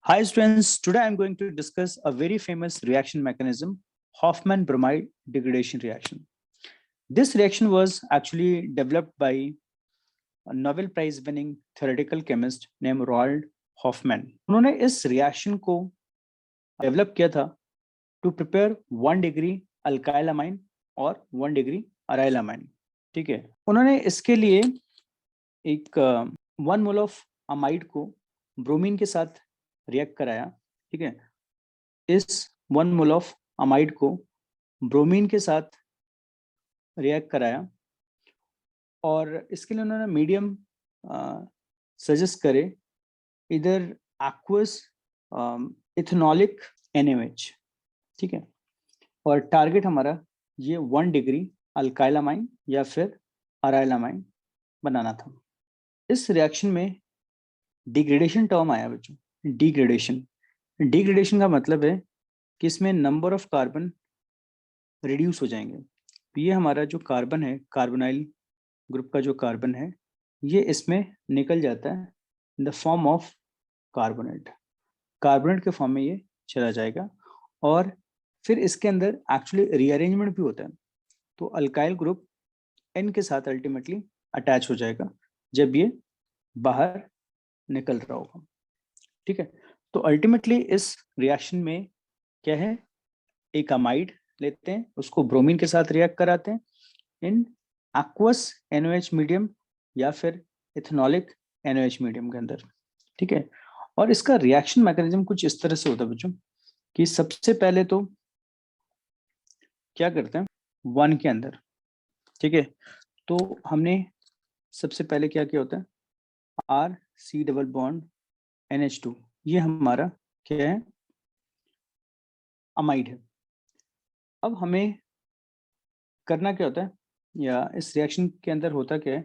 Hi students, today I'm going to discuss a very famous reaction mechanism, Hofmann-bromide degradation reaction. This reaction was actually developed by a Nobel Prize winning theoretical chemist named Roald Hoffman. उन्होंने इस reaction को develop किया था to prepare 1 degree alkyl amine और 1 degree aryl amine. ठीक है, उन्होंने इसके लिए एक 1 mole of amide को ब्रोमीन के साथ रिएक्ट कराया. ठीक है, इस 1 मोल ऑफ अमाइड को ब्रोमीन के साथ रिएक्ट कराया और इसके लिए उन्होंने मीडियम सजेस्ट करे, इधर एक्वस इथेनॉलिक NaOH. ठीक है, और टारगेट हमारा ये 1 डिग्री अल्काइल अमाइन या फिर अराइल अमाइन बनाना था. इस रिएक्शन में डिग्रेडेशन टर्म आया बच्चों. डिग्रेडेशन का मतलब है कि इसमें नंबर ऑफ कार्बन रिड्यूस हो जाएंगे. तो ये हमारा जो कार्बन है, कार्बोनाइल ग्रुप का जो कार्बन है, ये इसमें निकल जाता है in the form of carbonate. Carbonate के फॉर्म में ये चला जाएगा और फिर इसके अंदर एक्चुअली रीअरेंजमेंट भी होता है. तो अल्काइल ग्रुप N के साथ अल्टीमेटली अटैच हो जाएगा जब ये बाहर निकल रहा होगा. ठीक है, तो अल्टीमेटली इस रिएक्शन में क्या है, एक अमाइड लेते हैं, उसको ब्रोमीन के साथ रिएक्ट कराते हैं इन एक्वस NaOH मीडियम या फिर इथेनॉलिक NaOH मीडियम के अंदर. ठीक है, और इसका रिएक्शन मैकेनिज्म कुछ इस तरह से होता है बच्चों कि सबसे पहले तो क्या करते हैं 1 के अंदर. ठीक है, तो हमने सबसे पहले क्या किया होता है, RC डबल बॉन्ड NH2, ये हमारा क्या है, अमाइड है. अब हमें करना क्या होता है, या इस रिएक्शन के अंदर होता क्या है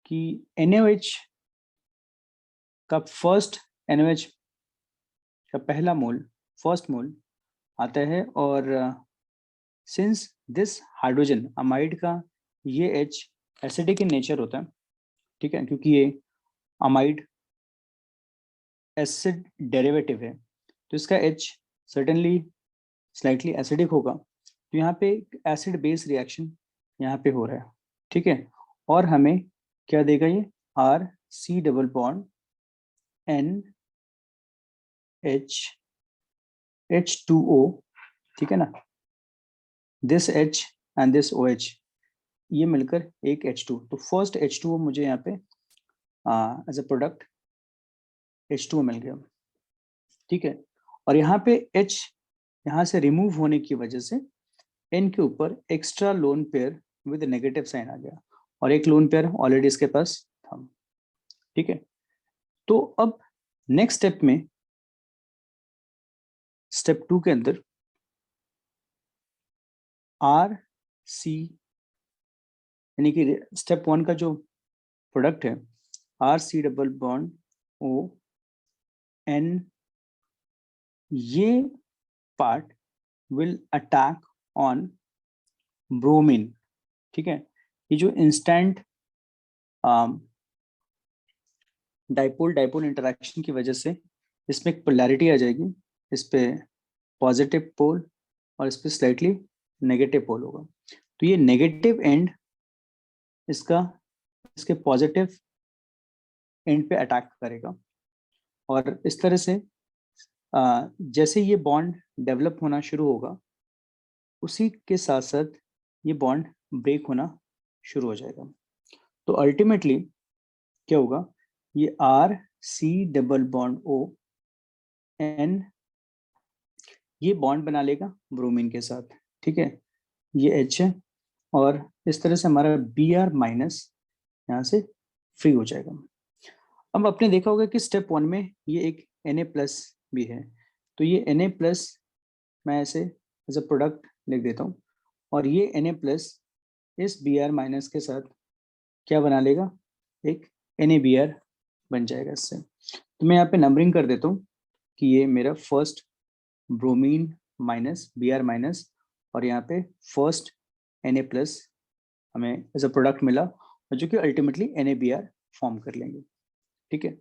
कि NaOH का फर्स्ट NaOH का पहला मोल, फर्स्ट मोल आता है और सिंस दिस हाइड्रोजन अमाइड का ये H एसिडिक इन नेचर होता है. ठीक है, क्योंकि ये अमाइड एसिड डेरिवेटिव है तो इसका H सर्टेनली स्लाइटली एसिडिक होगा. तो यहाँ पे एसिड बेस रिएक्शन यहाँ पे हो रहा है. ठीक है, और हमें क्या देगा ये, RC double bond NH H2O. ठीक है ना, this H and this OH ये मिलकर एक H2. तो फर्स्ट H2O मुझे यहाँ पे एज अ प्रोडक्ट H2O मिल गया. ठीक है, और यहाँ पे H यहाँ से रिमूव होने की वजह से N के ऊपर extra lone pair with negative sign आ गया और एक लोन पेयर ऑलरेडी इसके पास था. ठीक है, तो अब नेक्स्ट स्टेप में, स्टेप 2 के अंदर RC यानी कि स्टेप 1 का जो प्रोडक्ट है RC डबल बॉन्ड ON, ये part will attack on bromine. ठीक है, ये जो इंस्टेंट डाइपोल इंटरेक्शन की वजह से इसमें एक पोलैरिटी आ जाएगी, इस पे पॉजिटिव पोल और इस पे स्लाइटली नेगेटिव पोल होगा. तो ये नेगेटिव एंड इसका इसके पॉजिटिव एंड पे अटैक करेगा और इस तरह से जैसे ये बॉन्ड डेवलप होना शुरू होगा उसी के साथ साथ ये बॉन्ड ब्रेक होना शुरू हो जाएगा. तो अल्टीमेटली क्या होगा, ये RC डबल बॉन्ड ON ये बॉन्ड बना लेगा ब्रोमीन के साथ. ठीक है, ये H है और इस तरह से हमारा Br माइनस यहाँ से फ्री हो जाएगा. अब आपने देखा होगा कि स्टेप 1 में ये एक Na प्लस भी है, तो ये Na प्लस मैं ऐसे एज अ प्रोडक्ट लिख देता हूँ और ये Na प्लस इस Br माइनस के साथ क्या बना लेगा, एक NaBr बन जाएगा इससे. तो मैं यहाँ पे नंबरिंग कर देता हूँ कि ये मेरा first bromine minus Br minus और यहाँ पे फर्स्ट Na प्लस हमें एज अ प्रोडक्ट मिला और जो कि अल्टीमेटली NaBr फॉर्म कर लेंगे. ठीक है,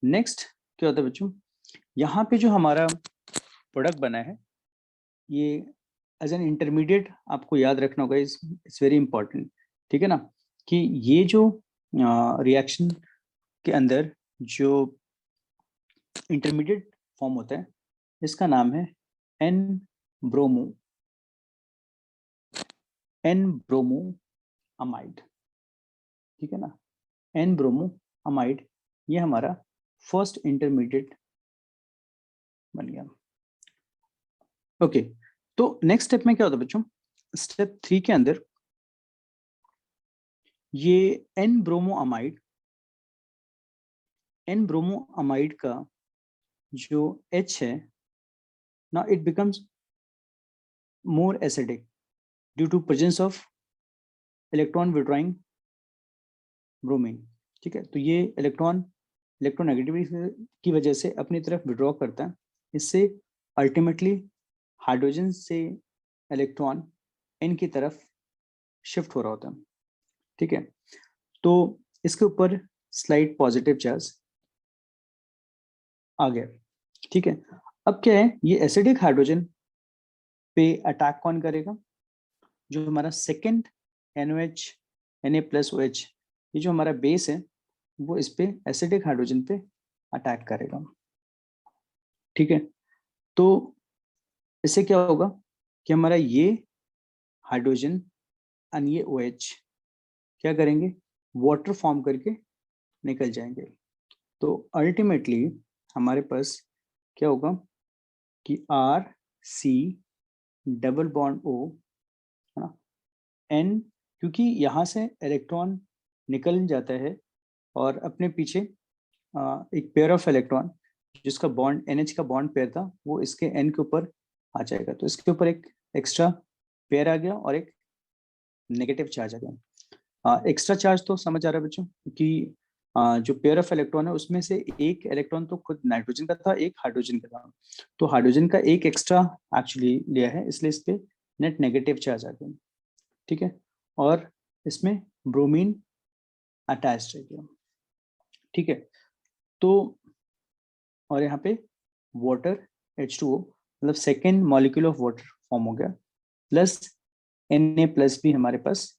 नेक्स्ट क्या होता है बच्चों, यहाँ पे जो हमारा प्रोडक्ट बना है ये एज एन इंटरमीडिएट आपको याद रखना होगा, इट्स वेरी इंपॉर्टेंट, ठीक है ना, कि ये जो रिएक्शन के अंदर जो इंटरमीडिएट फॉर्म होता है इसका नाम है एन ब्रोमो अमाइड, ठीक है ना। एन ब्रोमो अमाइड ये हमारा फर्स्ट इंटरमीडिएट बन गया। ओके, तो नेक्स्ट स्टेप में क्या होता है बच्चों, स्टेप 3 के अंदर ये एन ब्रोमो अमाइड का जो H है ना, it becomes more acidic due to presence of electron withdrawing bromine, ठीक है। तो ये इलेक्ट्रोनेगेटिविटी की वजह से अपनी तरफ विड्रॉ करता है, इससे अल्टीमेटली हाइड्रोजन से इलेक्ट्रॉन N की तरफ शिफ्ट हो रहा होता है, ठीक है। तो इसके ऊपर स्लाइड पॉजिटिव चार्ज आ गया, ठीक है। अब क्या है, ये एसिडिक हाइड्रोजन पे अटैक कौन करेगा, जो हमारा सेकेंड NOH Na+OH ये जो हमारा बेस है वो इस पे एसिडिक हाइड्रोजन पे अटैक करेगा, ठीक है। तो इससे क्या होगा कि हमारा ये हाइड्रोजन और ये OH क्या करेंगे, वाटर फॉर्म करके निकल जाएंगे। तो अल्टीमेटली हमारे पास क्या होगा कि RC डबल बॉन्ड O है ना, N, क्योंकि यहाँ से इलेक्ट्रॉन निकल जाता है और अपने पीछे एक पेयर ऑफ इलेक्ट्रॉन जिसका बॉन्ड NH का बॉन्ड पेयर था वो इसके N के ऊपर आ जाएगा, तो इसके ऊपर एक एक्स्ट्रा पेयर आ गया और एक नेगेटिव चार्ज आ गया। एक्स्ट्रा चार्ज तो समझ आ रहा है बच्चों कि जो पेयर ऑफ इलेक्ट्रॉन है उसमें से एक इलेक्ट्रॉन तो खुद नाइट्रोजन का था, एक हाइड्रोजन का था, तो हाइड्रोजन का एक एक्स्ट्रा एक्चुअली लिया है, इसलिए इस पे नेट नेगेटिव चार्ज आ गया, ठीक है। और इसमें ब्रोमीन अटैच रह गया, ठीक है। तो और यहाँ पे वाटर H2O मतलब second molecule of water form हो गया, प्लस Na+ भी हमारे पास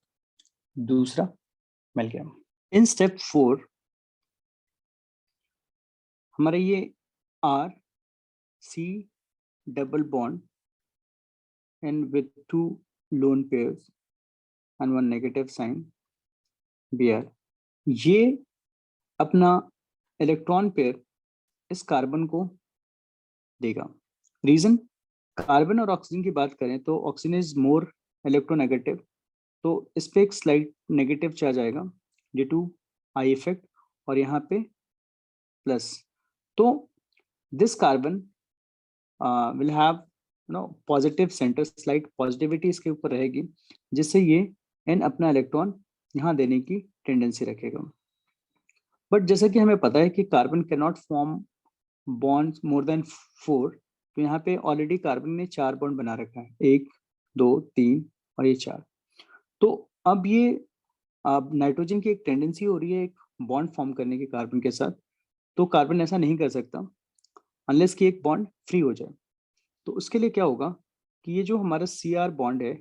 दूसरा मिल गया। इन स्टेप 4 हमारा ये RC double bond and with 2 lone pairs and 1 negative sign Br, ये अपना इलेक्ट्रॉन पेयर इस कार्बन को देगा। रीजन, कार्बन और ऑक्सीजन की बात करें तो ऑक्सीजन इज मोर इलेक्ट्रोनेगेटिव, तो इस पे एक स्लाइट नेगेटिव चार्ज आएगा ड्यू टू आई इफेक्ट, और यहाँ पे प्लस, तो this carbon will have positive centre, slight positivity इसके ऊपर रहेगी, जिससे ये N अपना इलेक्ट्रॉन यहाँ देने की टेंडेंसी रखेगा। बट जैसा कि हमें पता है कि carbon can not form bonds more than 4, तो यहाँ पे ऑलरेडी कार्बन ने 4 बॉन्ड बना रखा है, 1 2 3 और ये 4। तो अब ये अब नाइट्रोजन की एक टेंडेंसी हो रही है एक बॉन्ड फॉर्म करने की कार्बन के साथ, तो कार्बन ऐसा नहीं कर सकता अनलेस कि एक बॉन्ड फ्री हो जाए। तो उसके लिए क्या होगा कि ये जो हमारा Cr बॉन्ड है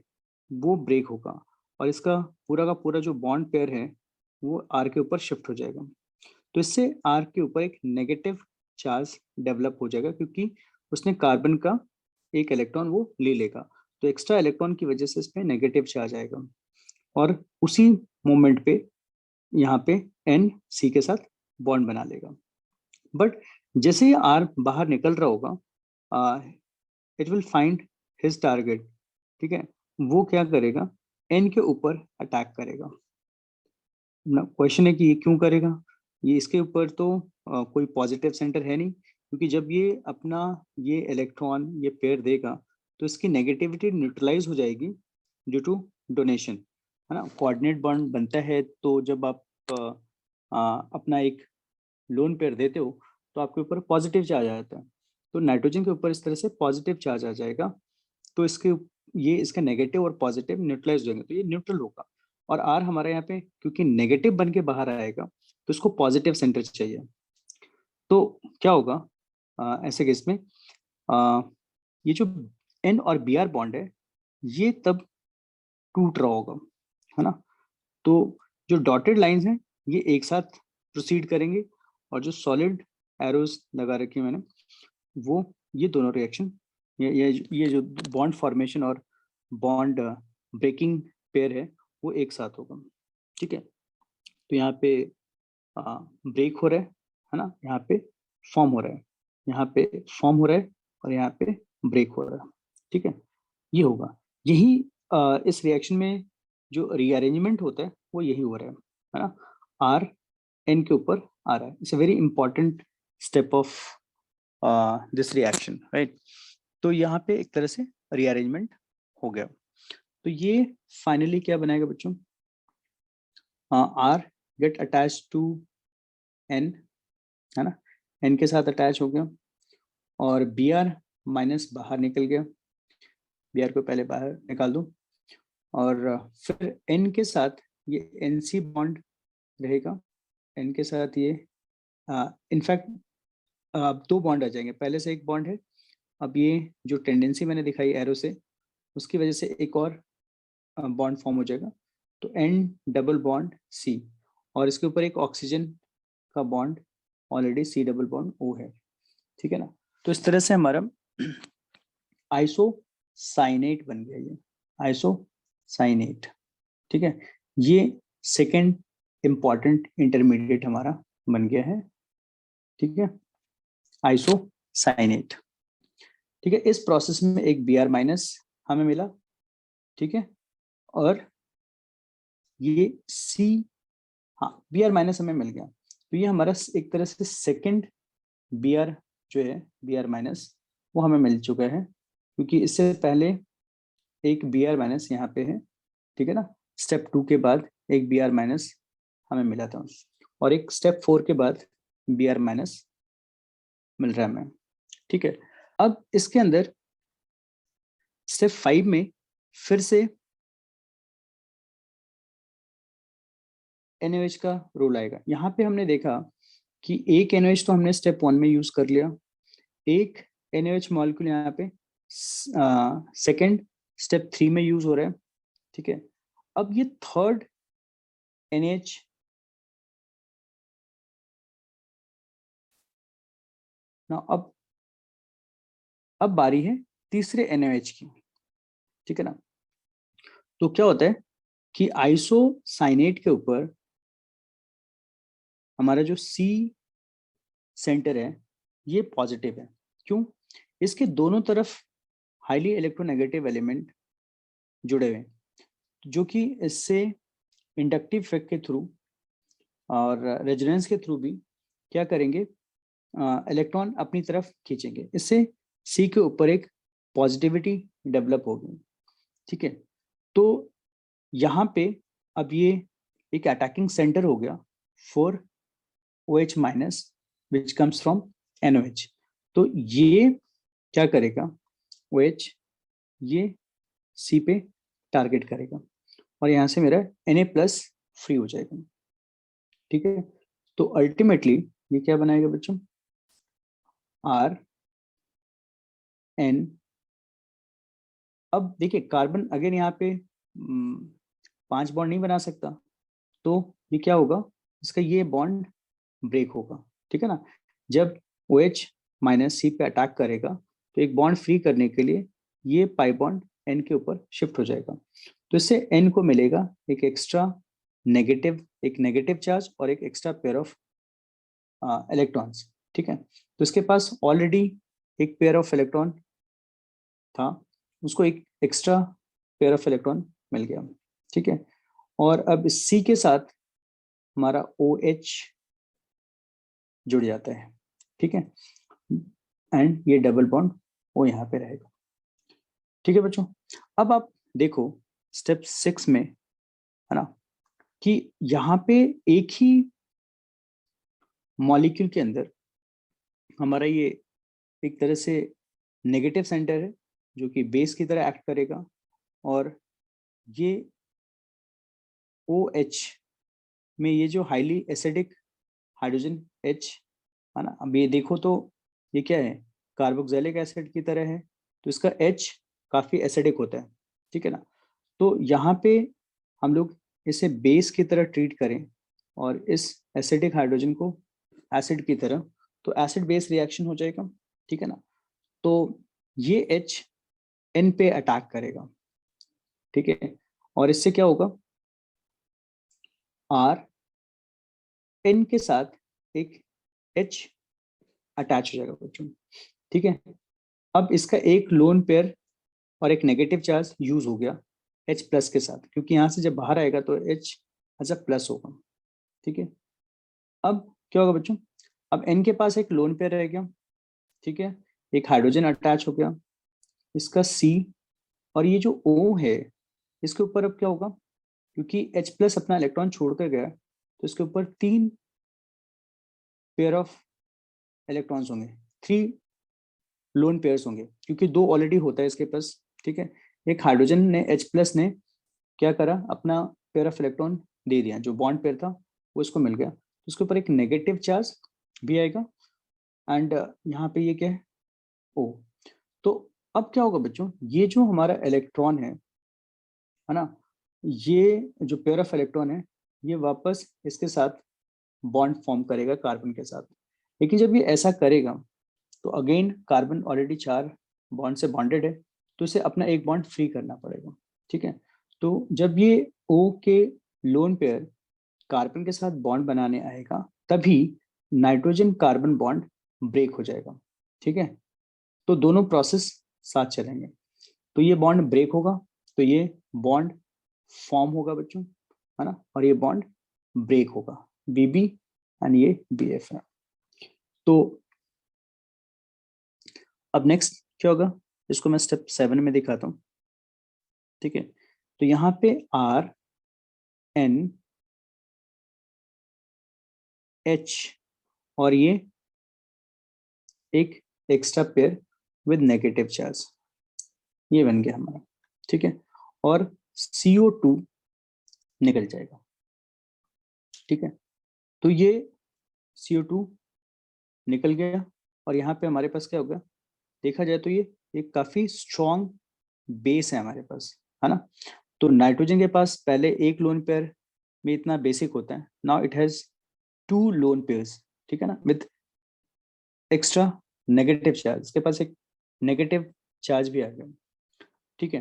वो ब्रेक होगा और इसका पूरा का पूरा जो बॉन्ड पेयर है वो R के ऊपर शिफ्ट हो जाएगा, तो इससे R के ऊपर एक नेगेटिव चार्ज डेवलप हो जाएगा, क्योंकि उसने कार्बन का एक इलेक्ट्रॉन वो ले लेगा, तो एक्स्ट्रा इलेक्ट्रॉन की वजह से इसमें नेगेटिव चार्ज आएगा और उसी मोमेंट पे यहाँ पे N C के साथ बॉन्ड बना लेगा। बट जैसे ही R बाहर निकल रहा होगा it will find his target, ठीक है, वो क्या करेगा, N के ऊपर अटैक करेगा। क्वेश्चन है कि ये क्यों करेगा, ये इसके ऊपर तो कोई पॉजिटिव सेंटर है नहीं, क्योंकि जब ये अपना ये इलेक्ट्रॉन ये पेयर देगा तो इसकी नेगेटिविटी न्यूट्रलाइज हो जाएगी ड्यू टू डोनेशन, है ना। कोऑर्डिनेट बॉन्ड बनता है तो जब आप अपना एक लोन पेयर देते हो तो आपके ऊपर पॉजिटिव चार्ज आ जाता है, तो नाइट्रोजन के ऊपर इस तरह से पॉजिटिव चार्ज आ जाएगा, तो इसके ये इसका नेगेटिव और पॉजिटिव न्यूट्रलाइज हो जाएंगे, तो ये न्यूट्रल होगा। और R हमारे यहाँ पे क्योंकि नेगेटिव बन के बाहर आएगा तो इसको पॉजिटिव सेंटर चाहिए, तो क्या होगा ऐसे केस में ये जो N और Br बॉन्ड है ये तब टूट रहा होगा, है ना। तो जो डॉटेड लाइंस हैं ये एक साथ प्रोसीड करेंगे और जो सॉलिड एरोज लगा रखी है मैंने वो ये दोनों रिएक्शन ये जो बॉन्ड फॉर्मेशन और बॉन्ड ब्रेकिंग पेयर है वो एक साथ होगा, ठीक है। तो यहाँ पे ब्रेक हो रहा है ना, यहाँ पे फॉर्म हो रहा है, यहाँ पे फॉर्म हो रहा है और यहाँ पे ब्रेक हो रहा है, ठीक है। ये होगा, यही इस रिएक्शन में जो रीअरेंजमेंट होता है वो यही हो रहा है ना। आर एन के ऊपर आ रहा है, it's a very important step of this reaction, right. तो यहाँ पे एक तरह से रीअरेंजमेंट हो गया। तो ये फाइनली क्या बनाएगा बच्चों, R get attach to N, है ना, एन के साथ अटैच हो गया और बी आर माइनस बाहर निकल गया, बी आर को पहले बाहर निकाल दो और फिर एन के साथ ये एन सी बॉन्ड रहेगा, एन के साथ ये इनफैक्ट अब दो बॉन्ड आ जाएंगे, पहले से एक बॉन्ड है, अब ये जो टेंडेंसी मैंने दिखाई एरो से उसकी वजह से एक और बॉन्ड फॉर्म हो जाएगा, तो एन डबल बॉन्ड सी और इसके ऊपर एक ऑक्सीजन का bond already C double bond O है, ठीक है ना। तो इस तरह से हमारा आइसोसाइनेट बन गया, ये आइसोसाइनेट, ठीक है। ये सेकंड इंपॉर्टेंट इंटरमीडिएट हमारा बन गया है, ठीक है, आइसोसाइनेट, ठीक है। इस प्रोसेस में एक बी आर माइनस हमें मिला, ठीक है, और ये सी, हाँ बी आर माइनस हमें मिल गया, तो ये हमारा एक तरह से सेकंड बी आर जो है बी आर माइनस वो हमें मिल चुका है, क्योंकि इससे पहले एक बी आर माइनस यहाँ पे है, ठीक है ना। स्टेप 2 के बाद एक बी आर माइनस हमें मिला था और एक स्टेप 4 के बाद बी आर माइनस मिल रहा है हमें, ठीक है। अब इसके अंदर स्टेप 5 में फिर से NaOH का रोल आएगा। यहाँ पे हमने देखा कि एक NaOH तो हमने स्टेप 1 में यूज कर लिया, एक NaOH मॉलिक्यूल यहाँ पे सेकंड स्टेप 3 में यूज हो रहा है, ठीक है। अब ये थर्ड NaH ना, अब बारी है तीसरे NaOH की, ठीक है ना। तो क्या होता है कि आइसोसाइनेट के ऊपर हमारा जो C सेंटर है ये पॉजिटिव है, क्यों, इसके दोनों तरफ हाईली इलेक्ट्रोनेगेटिव एलिमेंट जुड़े हुए हैं, जो कि इससे इंडक्टिव इफेक्ट के थ्रू और रेजोनेंस के थ्रू भी क्या करेंगे, इलेक्ट्रॉन अपनी तरफ खींचेंगे, इससे सी के ऊपर एक पॉजिटिविटी डेवलप होगी, ठीक है। तो यहाँ पे अब ये एक अटैकिंग सेंटर हो गया for OH minus which comes from NOH। तो ये क्या करेगा, OH ये सी पे टारगेट करेगा और यहाँ से मेरा Na प्लस फ्री हो जाएगा, ठीक है। तो अल्टीमेटली ये क्या बनाएगा बच्चों, आर एन, अब देखिए कार्बन अगेन यहाँ पे 5 बॉन्ड नहीं बना सकता, तो ये क्या होगा, इसका ये बॉन्ड ब्रेक होगा, ठीक है ना। जब OH माइनस सी पे अटैक करेगा तो एक बॉन्ड फ्री करने के लिए ये पाई बॉन्ड एन के ऊपर शिफ्ट हो जाएगा, तो इससे एन को मिलेगा एक एक्स्ट्रा नेगेटिव, एक नेगेटिव चार्ज और एक एक्स्ट्रा पेयर ऑफ इलेक्ट्रॉन्स, ठीक है। तो इसके पास ऑलरेडी एक पेयर ऑफ इलेक्ट्रॉन था, उसको एक एक्स्ट्रा पेयर ऑफ इलेक्ट्रॉन मिल गया, ठीक है। और अब सी के साथ हमारा OH जुड़ जाता है, ठीक है, एंड ये डबल बॉन्ड वो यहाँ पे रहेगा, ठीक है बच्चों। अब आप देखो स्टेप 6 में, है ना, कि यहाँ पे एक ही मॉलिक्यूल के अंदर हमारा ये एक तरह से नेगेटिव सेंटर है जो कि बेस की तरह एक्ट करेगा और ये OH में ये जो हाईली एसिडिक हाइड्रोजन H, है ना, अब ये देखो तो ये क्या है, कार्बोक्सिलिक एसिड की तरह है, तो इसका H काफी एसिडिक होता है, ठीक है ना। तो यहाँ पे हम लोग इसे बेस की तरह ट्रीट करें और इस एसिडिक हाइड्रोजन को एसिड की तरह, तो एसिड बेस रिएक्शन हो जाएगा, ठीक है ना। तो ये H N पे अटैक करेगा, ठीक है, और इससे क्या होगा, R N के साथ एक H अटैच हो जाएगा बच्चों, ठीक है। अब इसका एक लोन पेयर और एक नेगेटिव चार्ज यूज हो गया H प्लस के साथ, क्योंकि यहाँ से जब बाहर आएगा तो H एज अ प्लस होगा, ठीक है। अब क्या होगा बच्चों, अब N के पास एक लोन पेयर रह गया, ठीक है, एक हाइड्रोजन अटैच हो गया, इसका C, और ये जो O है इसके ऊपर अब क्या होगा, क्योंकि H प्लस अपना इलेक्ट्रॉन छोड़कर गया तो इसके ऊपर 3 पेयर ऑफ इलेक्ट्रॉन्स होंगे, 3 लोन पेयर्स होंगे, क्योंकि 2 ऑलरेडी होता है इसके पास, ठीक है। एक हाइड्रोजन ने H प्लस ने क्या करा, अपना पेयर ऑफ इलेक्ट्रॉन दे दिया, जो बॉन्ड पेयर था वो इसको मिल गया, तो उसके ऊपर एक नेगेटिव चार्ज भी आएगा, एंड यहाँ पे ये क्या है, O। तो अब क्या होगा बच्चों, ये जो हमारा इलेक्ट्रॉन है ना, ये जो पेयर ऑफ इलेक्ट्रॉन है ये वापस इसके साथ बॉन्ड फॉर्म करेगा कार्बन के साथ, लेकिन जब ये ऐसा करेगा तो अगेन कार्बन ऑलरेडी 4 बॉन्ड से बॉन्डेड है, तो इसे अपना एक बॉन्ड फ्री करना पड़ेगा, ठीक है। तो जब ये O के लोन पेयर कार्बन के साथ बॉन्ड बनाने आएगा तभी नाइट्रोजन कार्बन बॉन्ड ब्रेक हो जाएगा, ठीक है। तो दोनों प्रोसेस साथ चलेंगे, तो ये बॉन्ड ब्रेक होगा तो ये बॉन्ड फॉर्म होगा बच्चों, है ना, और ये बॉन्ड ब्रेक होगा, BB एंड ये BF है। तो अब नेक्स्ट क्या होगा, इसको मैं स्टेप 7 में दिखाता हूँ, ठीक है। तो यहाँ पे R N H और ये एक extra pair with negative charge, ये बन गया हमारा, ठीक है, और CO2 निकल जाएगा, ठीक है। तो ये CO2 निकल गया और यहाँ पे हमारे पास क्या होगा, देखा जाए तो ये एक काफी स्ट्रॉन्ग बेस है हमारे पास, है ना। तो नाइट्रोजन के पास पहले एक लोन पेयर में इतना बेसिक होता है, now it has 2 lone pairs, ठीक है ना, विद एक्स्ट्रा नेगेटिव चार्ज, इसके पास एक नेगेटिव चार्ज भी आ गया, ठीक है।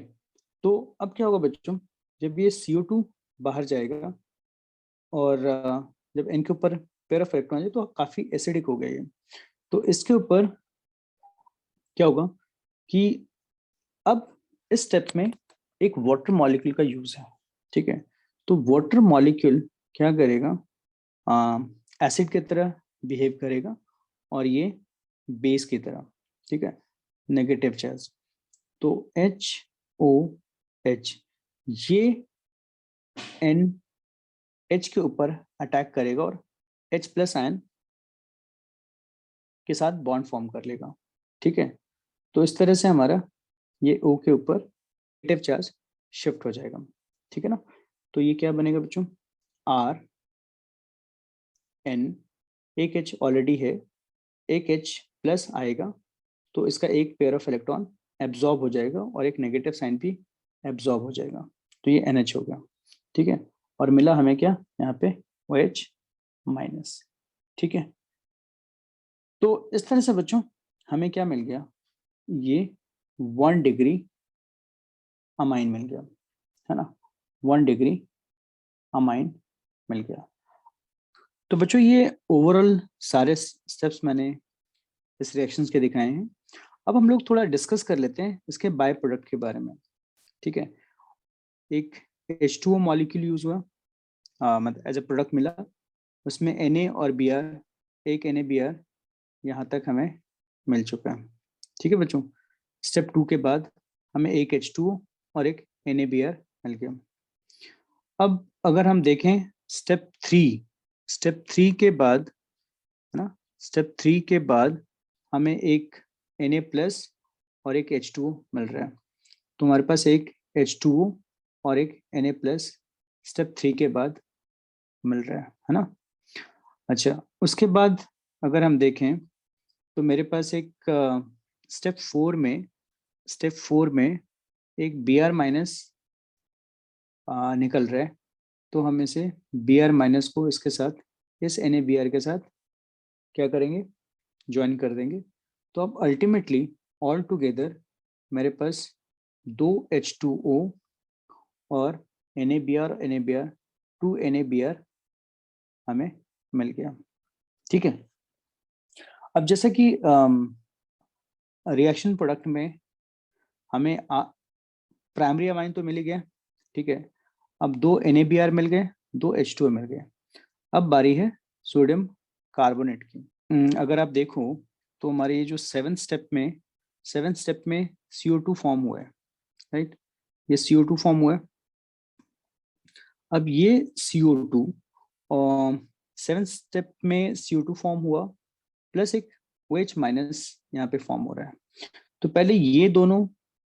तो अब क्या होगा बच्चों, जब ये CO2 बाहर जाएगा और जब इनके ऊपर पेयर ऑफ इलेक्ट्रॉन है तो काफी एसिडिक हो गया ये, तो इसके ऊपर क्या होगा कि अब इस स्टेप में एक वाटर मॉलिक्यूल का यूज है, ठीक है। तो वाटर मॉलिक्यूल क्या करेगा, एसिड की तरह बिहेव करेगा और ये बेस की तरह, ठीक है, नेगेटिव चार्ज, तो HOH ये NH के ऊपर अटैक करेगा और H प्लस आयन के साथ बॉन्ड फॉर्म कर लेगा, ठीक है। तो इस तरह से हमारा ये O के ऊपर नेगेटिव चार्ज शिफ्ट हो जाएगा, ठीक है ना। तो ये क्या बनेगा बच्चों, R N, एक H ऑलरेडी है, एक H प्लस आएगा तो इसका एक पेयर ऑफ इलेक्ट्रॉन एब्जॉर्ब हो जाएगा और एक नेगेटिव साइन भी एब्जॉर्ब हो जाएगा, तो ये NH हो गया, ठीक है। और मिला हमें क्या यहाँ पे OH माइनस, ठीक है। तो इस तरह से बच्चों हमें क्या मिल गया, ये 1 डिग्री अमाइन मिल गया, है ना, 1 डिग्री अमाइन मिल गया। तो बच्चों ये ओवरऑल सारे स्टेप्स मैंने इस रिएक्शंस के दिखाए हैं। अब हम लोग थोड़ा डिस्कस कर लेते हैं इसके बाय प्रोडक्ट के बारे में, ठीक है। एक H2O मॉलिक्यूल यूज हुआ, मतलब एज ए प्रोडक्ट मिला, उसमें Na और Br, एक NaBr यहाँ तक हमें मिल चुका है, ठीक है बच्चों। स्टेप 2 के बाद हमें एक H2O और एक NaBr मिल गया। अब अगर हम देखें स्टेप 3 के बाद, है ना, स्टेप 3 के बाद हमें एक Na प्लस और एक H2O मिल रहा है, तो हमारे पास एक H2O और एक Na प्लस स्टेप 3 के बाद मिल रहा है ना। अच्छा, उसके बाद अगर हम देखें तो मेरे पास एक स्टेप 4 में एक Br माइनस निकल रहा है, तो हम इसे Br माइनस को इसके साथ, इस NaBr के साथ क्या करेंगे, ज्वाइन कर देंगे। तो अब अल्टीमेटली ऑल टुगेदर मेरे पास 2 H2O और NaBr 2 NaBr हमें मिल गया। ठीक है, अब जैसा कि रिएक्शन प्रोडक्ट में हमें प्राइमरी अमाइन तो मिल ही गया। ठीक है, अब 2 NaBr मिल गए, 2 H2O मिल गए। अब बारी है सोडियम कार्बोनेट की। अगर आप देखो तो हमारे ये जो सेवन स्टेप में CO2 फॉर्म हुआ है, राइट, ये CO2 फॉर्म हुआ है। अब ये CO2 सेवन स्टेप में CO2 फॉर्म हुआ, प्लस एक OH माइनस यहाँ पे फॉर्म हो रहा है। तो पहले ये दोनों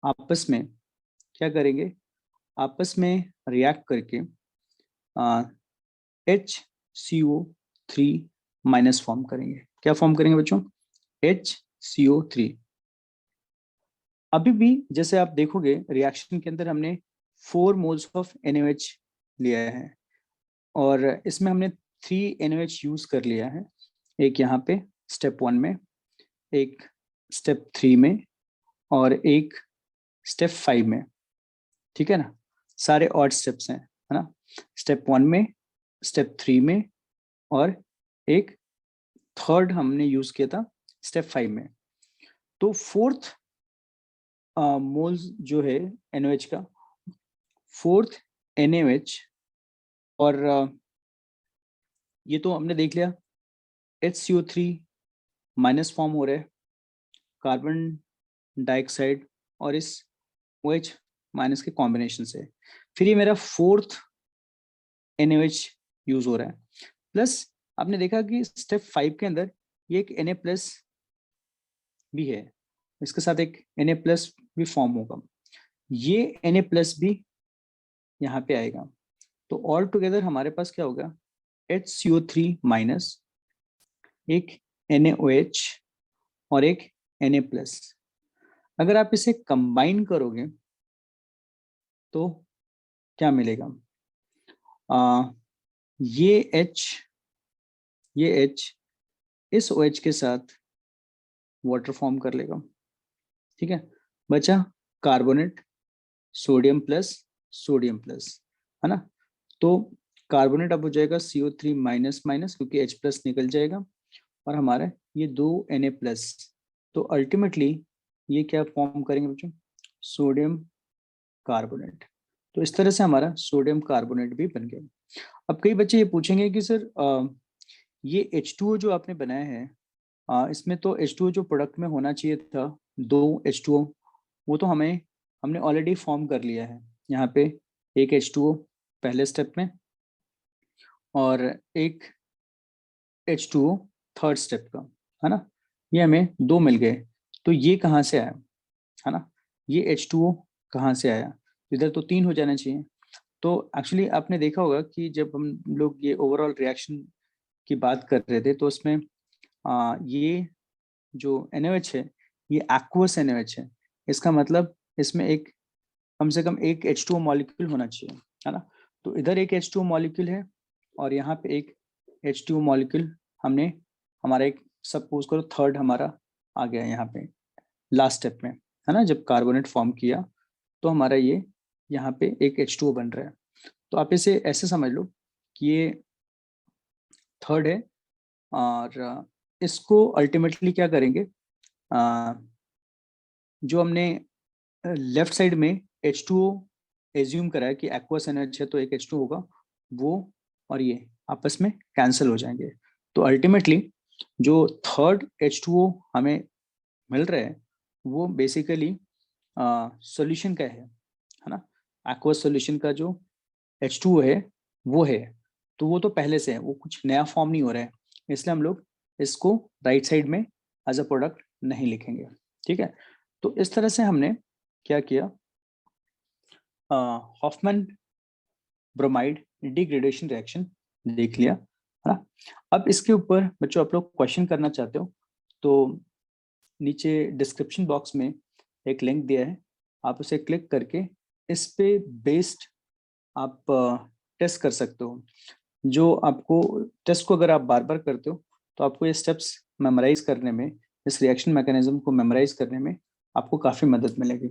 आपस में क्या करेंगे, आपस में रिएक्ट करके HCO3 माइनस फॉर्म करेंगे। क्या फॉर्म करेंगे बच्चों, HCO3। अभी भी जैसे आप देखोगे रिएक्शन के अंदर हमने 4 मोल्स ऑफ NaOH लिया है, और इसमें हमने 3 NaOH यूज कर लिया है, एक यहाँ पे स्टेप 1 में, एक स्टेप 3 में, और एक स्टेप 5 में। ठीक है ना, सारे ऑड स्टेप्स हैं, है ना, स्टेप 1 में, स्टेप 3 में, और एक थर्ड हमने यूज किया था स्टेप 5 में। तो फोर्थ मोल्स जो है NaOH का, फोर्थ NaOH, और ये तो हमने देख लिया HCO3 माइनस फॉर्म हो रहा है कार्बन डाइऑक्साइड और इस OH माइनस के कॉम्बिनेशन से। फिर ये मेरा फोर्थ NaOH यूज हो रहा है, प्लस आपने देखा कि स्टेप 5 के अंदर ये एक Na प्लस भी है, इसके साथ एक Na प्लस भी फॉर्म होगा, ये Na प्लस भी यहाँ पे आएगा। तो ऑल टुगेदर हमारे पास क्या होगा, HCO3 माइनस, एक NaOH और एक Na प्लस। अगर आप इसे कंबाइन करोगे तो क्या मिलेगा, ये H इस OH के साथ वाटर फॉर्म कर लेगा। ठीक है, बचा कार्बोनेट, सोडियम प्लस, है ना। तो कार्बोनेट अब हो जाएगा CO3 माइनस माइनस, क्योंकि H प्लस निकल जाएगा, और हमारा ये 2 Na प्लस। तो अल्टीमेटली ये क्या फॉर्म करेंगे बच्चों, सोडियम कार्बोनेट। तो इस तरह से हमारा सोडियम कार्बोनेट भी बन गया। अब कई बच्चे ये पूछेंगे कि सर ये H2O जो आपने बनाया है, इसमें तो H2O जो प्रोडक्ट में होना चाहिए था 2 H2O, वो तो हमने ऑलरेडी फॉर्म कर लिया है। यहाँ पे एक H2O पहले स्टेप में और एक H2O थर्ड स्टेप का, है ना, ये हमें 2 मिल गए। तो ये कहाँ से आया, है ना, ये H2O कहाँ से आया, इधर तो 3 हो जाना चाहिए। तो एक्चुअली आपने देखा होगा कि जब हम लोग ये ओवरऑल रिएक्शन की बात कर रहे थे, तो उसमें ये जो NaOH है ये एक्वस NaOH है। इसका मतलब इसमें एक कम से कम एक H2O मॉलिक्यूल होना चाहिए, है ना। तो इधर एक H2O मॉलिक्यूल है और यहाँ पे एक H2O मॉलिक्यूल हमने, हमारा एक सपोज करो थर्ड हमारा आ गया यहाँ पे लास्ट स्टेप में, है ना, जब कार्बोनेट फॉर्म किया तो हमारा ये यहाँ पे एक H2O बन रहा है। तो आप इसे ऐसे समझ लो कि ये थर्ड है, और इसको अल्टीमेटली क्या करेंगे, जो हमने लेफ्ट साइड में H2O एज्यूम करा है कि एक्वस NaOH है तो एक H2O होगा, वो और ये आपस में कैंसिल हो जाएंगे। तो अल्टीमेटली जो थर्ड H2O हमें मिल रहा है वो बेसिकली सॉल्यूशन का है ना, एक्वस सॉल्यूशन का जो H2O है वो है। तो वो तो पहले से है, वो कुछ नया फॉर्म नहीं हो रहा है, इसलिए हम लोग इसको राइट साइड में एज अ प्रोडक्ट नहीं लिखेंगे। ठीक है, तो इस तरह से हमने क्या किया, हॉफमैन ब्रोमाइड डिग्रेडेशन रिएक्शन देख लिया, है ना। अब इसके ऊपर बच्चों आप लोग क्वेश्चन करना चाहते हो तो नीचे डिस्क्रिप्शन बॉक्स में एक लिंक दिया है, आप उसे क्लिक करके इस पे बेस्ड आप टेस्ट कर सकते हो। जो आपको टेस्ट को अगर आप बार बार करते हो तो आपको ये स्टेप्स मेमोराइज करने में, इस रिएक्शन मैकेनिज्म को मेमोराइज करने में आपको काफ़ी मदद मिलेगी।